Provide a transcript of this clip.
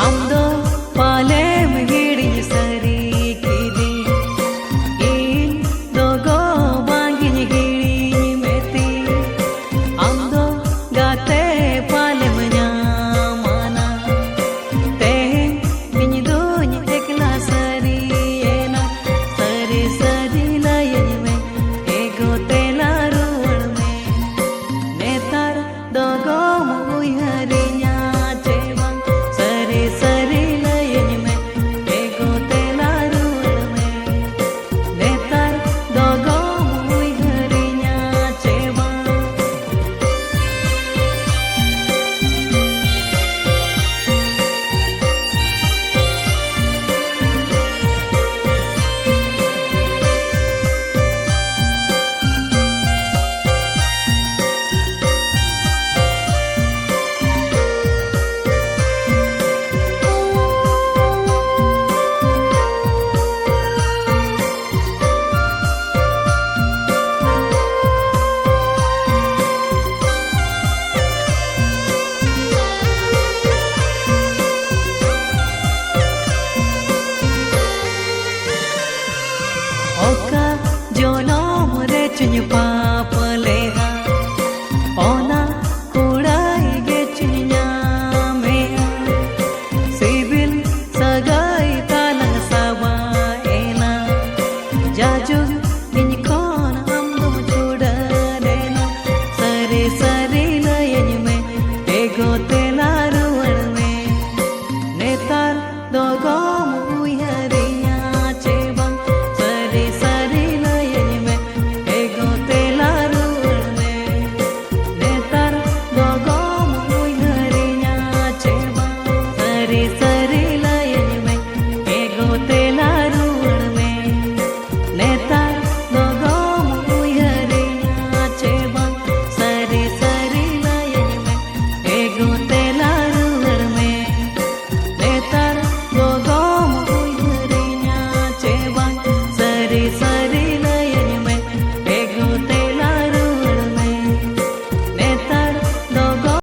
Amdo palem hidi sari kidi in dogo bangin hidi meti amdo gate palem nyamana te bini dunya ekla sari ena sari sari layan me ego tela ruwan me netar dogo mui harinya cebang sari sari layan me ego tela ruwan me netar dogo mui harinya cebang Oka jonom re chuny papaleha ona kudai ge chunya meha sibil sagai talang sawa ena jajug nin kon amdum chuda dena sare sare layan me ego tela ruwan me netar dogo mui harinya cebang sari sari layan me ego tela ruwan me netar dogo mui harinya cebang sari sari layan me ego tela ruwan me netar dogo mui harinya cebang sari sari layan me ego tela